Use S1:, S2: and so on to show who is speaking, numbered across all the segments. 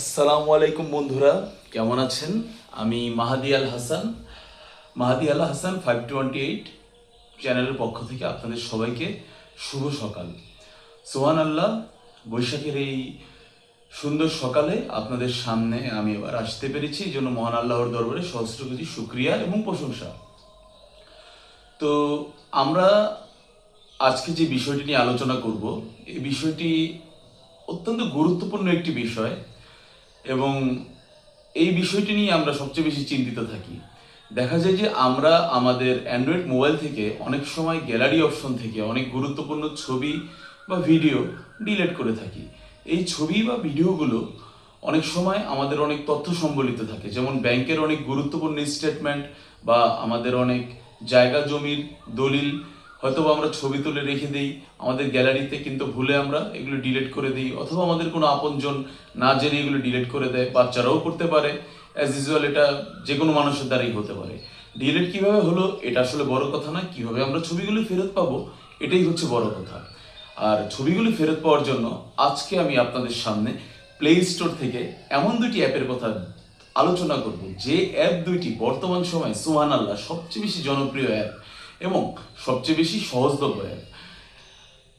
S1: আসসালামু আলাইকুম বন্ধুরা, কেমন আছেন? আমি মাহাদি আল হাসান 528 চ্যানেলের পক্ষ থেকে আপনাদের সবাইকে শুভ সকাল। সুবহানাল্লাহ, বৈশাখের এই সুন্দর সকালে আপনাদের সামনে আমি এবার আসতে পেরেছি, এই জন্য মহান আল্লাহর দরবারে সহস্র কোটি শুকরিয়া এবং প্রশংসা। তো আমরা আজকে যে বিষয়টি নিয়ে আলোচনা করব, এই বিষয়টি অত্যন্ত গুরুত্বপূর্ণ একটি বিষয় এবং এই বিষয়টি নিয়ে আমরা সবচেয়ে বেশি চিন্তিত থাকি। দেখা যায় যে আমরা আমাদের অ্যান্ড্রয়েড মোবাইল থেকে অনেক সময় গ্যালারি অপশন থেকে অনেক গুরুত্বপূর্ণ ছবি বা ভিডিও ডিলিট করে থাকি। এই ছবি বা ভিডিওগুলো অনেক সময় আমাদের অনেক তথ্য সম্বলিত থাকে, যেমন ব্যাংকের অনেক গুরুত্বপূর্ণ স্টেটমেন্ট বা আমাদের অনেক জায়গা জমির দলিল হয়তো আমরা ছবি তুলে রেখে দিই আমাদের গ্যালারিতে, কিন্তু ভুলে আমরা এগুলো ডিলিট করে দিই, অথবা আমাদের কোনো আপনজন না জেনে এগুলো ডিলিট করে দেয়। বাচ্চারাও করতে পারে, অ্যাজ ইউজুয়াল এটা যে কোনো মানুষের দ্বারাই হতে পারে। ডিলিট কিভাবে হলো এটা আসলে বড় কথা না, কিভাবে আমরা ছবিগুলো ফেরত পাবো এটাই হচ্ছে বড় কথা। আর ছবিগুলো ফেরত পাওয়ার জন্য আজকে আমি আপনাদের সামনে প্লে স্টোর থেকে এমন দুটি অ্যাপের কথা আলোচনা করব, যে অ্যাপ দুইটি বর্তমান সময়ে সুবহানাল্লাহ সবচেয়ে বেশি জনপ্রিয় অ্যাপ এবং সবচেয়ে বেশি সহজলভ্য অ্যাপ।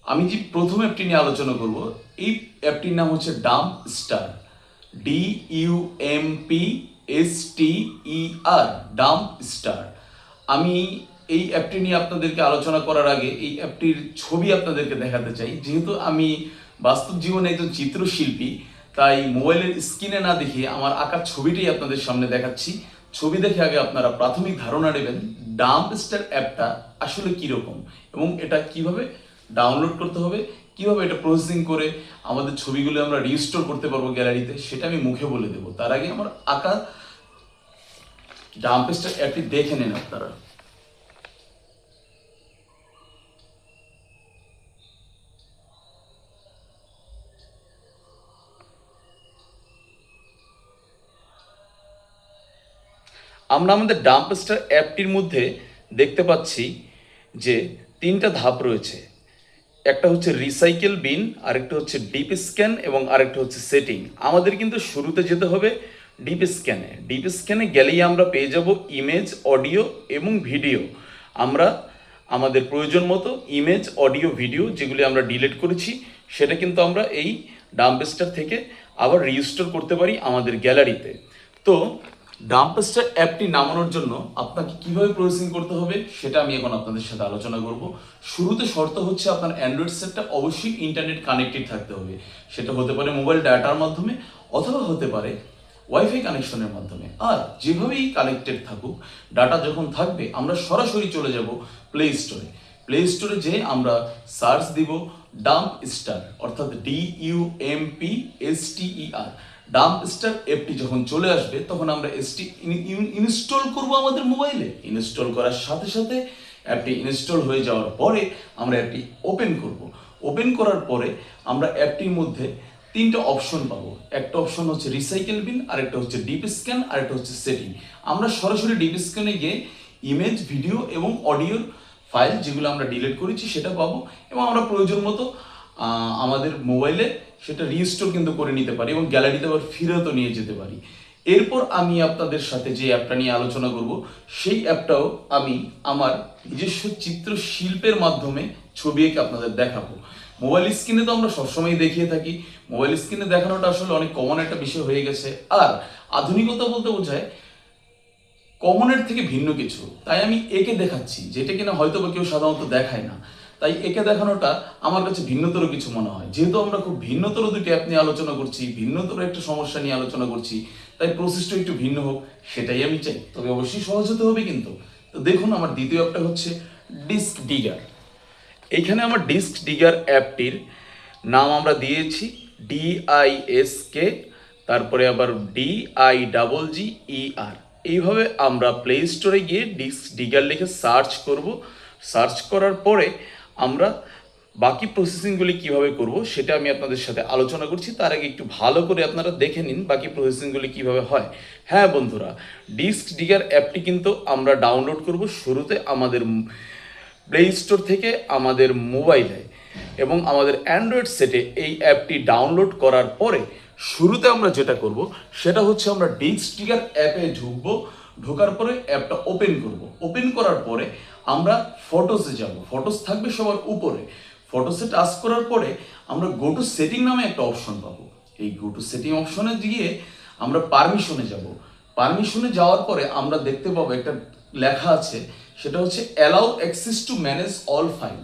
S1: আমি যে প্রথম অ্যাপটি নিয়ে আলোচনা করব, এই অ্যাপটির নাম হচ্ছে ডাম্পস্টার, DUMPSTER, ডাম্পস্টার। আমি এই অ্যাপটি নিয়ে আপনাদেরকে আলোচনা করার আগে এই অ্যাপটির ছবি আপনাদেরকে দেখাতে চাই। যেহেতু আমি বাস্তব জীবনে একজন চিত্রশিল্পী, তাই মোবাইলের স্ক্রিনে না দেখে আমার আঁকার ছবিটাই আপনাদের সামনে দেখাচ্ছি। ছবি দেখে আগে আপনারা প্রাথমিক ধারণা নেবেন ডাম্পস্টার অ্যাপটা আসলে কীরকম এবং এটা কিভাবে ডাউনলোড করতে হবে, কিভাবে এটা প্রসেসিং করে আমাদের ছবিগুলো আমরা রিস্টোর করতে পারবো গ্যালারিতে, সেটা আমি মুখে বলে দেবো। তার আগে আমার আঁকা ডাম্পস্টার অ্যাপটি দেখে নেন আপনারা। আমরা আমাদের ডাম্পস্টার অ্যাপটির মধ্যে দেখতে পাচ্ছি যে তিনটা ধাপ রয়েছে। একটা হচ্ছে রিসাইকেল বিন, আরেকটা হচ্ছে ডিপ স্ক্যান এবং আরেকটা হচ্ছে সেটিং। আমাদের কিন্তু শুরুতে যেতে হবে ডিপ স্ক্যানে। ডিপ স্ক্যানে গেলেই আমরা পেয়ে যাব ইমেজ, অডিও এবং ভিডিও। আমরা আমাদের প্রয়োজন মতো ইমেজ, অডিও, ভিডিও যেগুলি আমরা ডিলিট করেছি সেটা কিন্তু আমরা এই ডাম্পস্টার থেকে আবার রিস্টোর করতে পারি আমাদের গ্যালারিতে। তো ডাম্পস্টার অ্যাপটি নামানোর জন্য আপনাকে কিভাবে প্রসেসিং করতে হবে সেটা আমি এখন আপনাদের সাথে আলোচনা করব। শুরুতে শর্ত হচ্ছে আপনার অ্যান্ড্রয়েড সেটটা অবশ্যই ইন্টারনেট কানেক্টেড থাকতে হবে। সেটা হতে পারে মোবাইল ডাটার মাধ্যমে অথবা হতে পারে ওয়াইফাই কানেকশনের মাধ্যমে। আর যেভাবেই কানেক্টেড থাকুক, ডাটা যখন থাকবে আমরা সরাসরি চলে যাব প্লে স্টোরে। প্লে স্টোরে যেয়ে আমরা সার্চ দিব ডাম্পস্টার, অর্থাৎ DUMPSTER। ডাম্পস্টার অ্যাপটি যখন চলে আসবে তখন আমরা ইনস্টল করব আমাদের মোবাইলে। ইনস্টল করার সাথে সাথে অ্যাপটি ইনস্টল হয়ে যাওয়ার পরে আমরা অ্যাপটি ওপেন করব। ওপেন করার পরে আমরা অ্যাপটির মধ্যে তিনটা অপশন পাবো। একটা অপশন হচ্ছে রিসাইকেল বিন, আরেকটা হচ্ছে ডিপ স্ক্যান, আরেকটা হচ্ছে সেটিং। আমরা সরাসরি ডিপ স্ক্যানে গিয়ে ইমেজ, ভিডিও এবং অডিওর ফাইল যেগুলো আমরা ডিলিট করেছি সেটা পাবো এবং আমরা প্রয়োজন মতো আমাদের মোবাইলে সেটা রিস্টোর কিন্তু করে নিতে পারি এবং গ্যালারিতে আবার ফিরতও নিয়ে যেতে পারি। এরপর আমি আপনাদের সাথে যে অ্যাপটা নিয়ে আলোচনা করব সেই অ্যাপটাও আমি আমার নিজস্ব চিত্রশিল্পের মাধ্যমে ছবি এঁকে আপনাদের দেখাবো। মোবাইল স্ক্রিনে তো আমরা সবসময় দেখিয়ে থাকি, মোবাইল স্ক্রিনে দেখানোটা আসলে অনেক কমন একটা বিষয় হয়ে গেছে। আর আধুনিকতা বলতে বোঝায় কমনের থেকে ভিন্ন কিছু, তাই আমি একে দেখাচ্ছি যেটা কিনা হয়তো বা কেউ সাধারণত দেখায় না। তাই একে দেখানোটা আমার কাছে ভিন্নতর কিছু মনে হয়। যেহেতু আমরা খুব ভিন্নতর দুটি অ্যাপ নিয়ে আলোচনা করছি, ভিন্নতর একটা সমস্যা নিয়ে আলোচনা করছি, তাই প্রসেসটা একটু ভিন্ন হোক সেটাই আমি চাই, তবে অবশ্যই সহজ হতে হবে কিন্তু। তো দেখুন, আমার দ্বিতীয় অ্যাপটা হচ্ছে ডিস্ক ডিগার। এইখানে আমার ডিস্ক ডিগার অ্যাপটির নাম আমরা দিয়েছি DISK, তারপরে আবার DIGGER। এইভাবে আমরা প্লে স্টোরে গিয়ে ডিস্ক ডিগার লিখে সার্চ করব। সার্চ করার পরে আমরা বাকি প্রসেসিংগুলি কিভাবে করব সেটা আমি আপনাদের সাথে আলোচনা করছি। তার আগে একটু ভালো করে আপনারা দেখে নিন বাকি প্রসেসিংগুলি কিভাবে হয়। হ্যাঁ বন্ধুরা, ডিস্ক ডিগার অ্যাপটি কিন্তু আমরা ডাউনলোড করব শুরুতে আমাদের প্লে স্টোর থেকে আমাদের মোবাইলে এবং আমাদের অ্যান্ড্রয়েড সেটে। এই অ্যাপটি ডাউনলোড করার পরে শুরুতে আমরা যেটা করব সেটা হচ্ছে আমরা ডিস্কট্রিগার অ্যাপে ঢুকবো। ঢোকার পরে অ্যাপটা ওপেন করব। ওপেন করার পরে আমরা ফটোসে যাব। ফটোস থাকবে সবার উপরে। ফটোসে টাচ করার পরে আমরা গো টু সেটিং নামে একটা অপশন পাবো। এই গো টু সেটিং অপশনে গিয়ে আমরা পারমিশনে যাব। পারমিশনে যাওয়ার পরে আমরা দেখতে পাবো একটা লেখা আছে, সেটা হচ্ছে allow access to manage all file.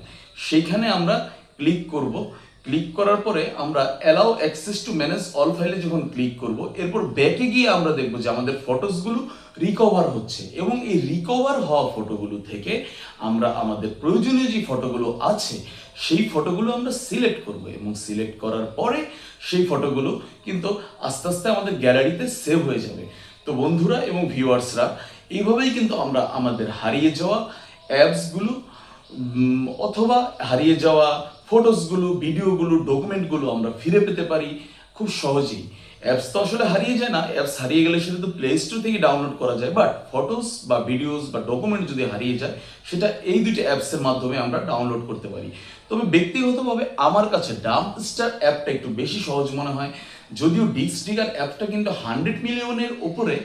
S1: সেইখানে আমরা ক্লিক করব। ক্লিক করার পরে আমরা allow access to manage all ফাইলে যখন ক্লিক করব, এরপর ব্যাকে গিয়ে আমরা দেখব যে আমাদের ফটোসগুলো রিকভার হচ্ছে এবং এই রিকভার হওয়া ফটোগুলো থেকে আমরা আমাদের প্রয়োজনীয় যে ফটোগুলো আছে সেই ফটোগুলো আমরা সিলেক্ট করব এবং সিলেক্ট করার পরে সেই ফটোগুলো কিন্তু আস্তে আস্তে আমাদের গ্যালারিতে সেভ হয়ে যাবে। তো বন্ধুরা এবং ভিউয়ার্সরা, এইভাবেই কিন্তু আমরা আমাদের হারিয়ে যাওয়া অ্যাপসগুলো অথবা হারিয়ে যাওয়া ফটোসগুলো, ভিডিওগুলো, ডকুমেন্টগুলো আমরা ফিরে পেতে পারি খুব সহজেই। অ্যাপস তো আসলে হারিয়ে যায় না, অ্যাপস হারিয়ে গেলে সেটা তো প্লে স্টোর থেকে ডাউনলোড করা যায়, বাট ফটোস বা ভিডিওস বা ডকুমেন্ট যদি হারিয়ে যায় সেটা এই দুইটা অ্যাপসের মাধ্যমে আমরা ডাউনলোড করতে পারি। তবে ব্যক্তিগতভাবে আমার কাছে ডাম্পস্টার অ্যাপটা একটু বেশি সহজ মনে হয়। যদিও ডিস্কট্রিগার অ্যাপটা কিন্তু 100 মিলিয়নের উপরে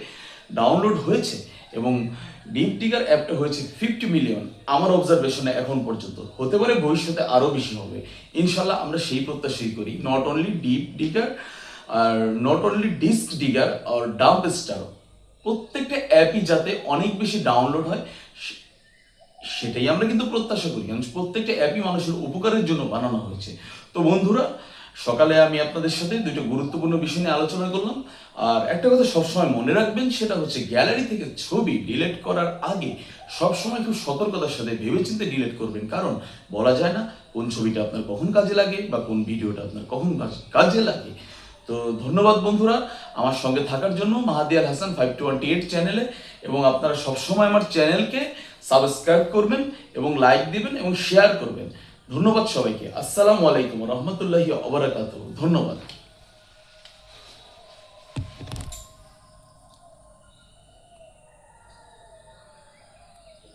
S1: ডাউনলোড হয়েছে এবং ডিপডিগার অ্যাপটা হয়েছে 50 মিলিয়ন আমার অবজারভেশনে এখন পর্যন্ত। হতে পারে ভবিষ্যতে আরও বেশি হবে, ইনশাল্লাহ আমরা সেই প্রত্যাশাই করি। নট অনলি ডিপডিগার আর নট অনলি ডিস্কডিগার আর ডাম্পস্টার, প্রত্যেকটা অ্যাপই যাতে অনেক বেশি ডাউনলোড হয় সেটাই আমরা কিন্তু প্রত্যাশা করি, কারণ প্রত্যেকটা অ্যাপই মানুষের উপকারের জন্য বানানো হয়েছে। তো বন্ধুরা, সকালে আমি আপনাদের সাথে দুটো গুরুত্বপূর্ণ বিষয় নিয়ে আলোচনা করলাম। আর একটা কথা সবসময় মনে রাখবেন, সেটা হচ্ছে গ্যালারি থেকে ছবি ডিলিট করার আগে সবসময় খুব সতর্কতার সাথে ভেবেচিন্তে ডিলিট করবেন, কারণ বলা যায় না কোন ছবিটা আপনার কখন কাজে লাগে বা কোন ভিডিওটা আপনার কখন কাজে লাগে। তো ধন্যবাদ বন্ধুরা আমার সঙ্গে থাকার জন্য মাহাদি আল হাসান 528 চ্যানেলে, এবং আপনারা সবসময় আমার চ্যানেলকে সাবস্ক্রাইব করবেন এবং লাইক দিবেন এবং শেয়ার করবেন। ধন্যবাদ সবাইকে। আসসালামু আলাইকুম রহমতুল্লাহি ওয়া বারাকাতুহু। ধন্যবাদ।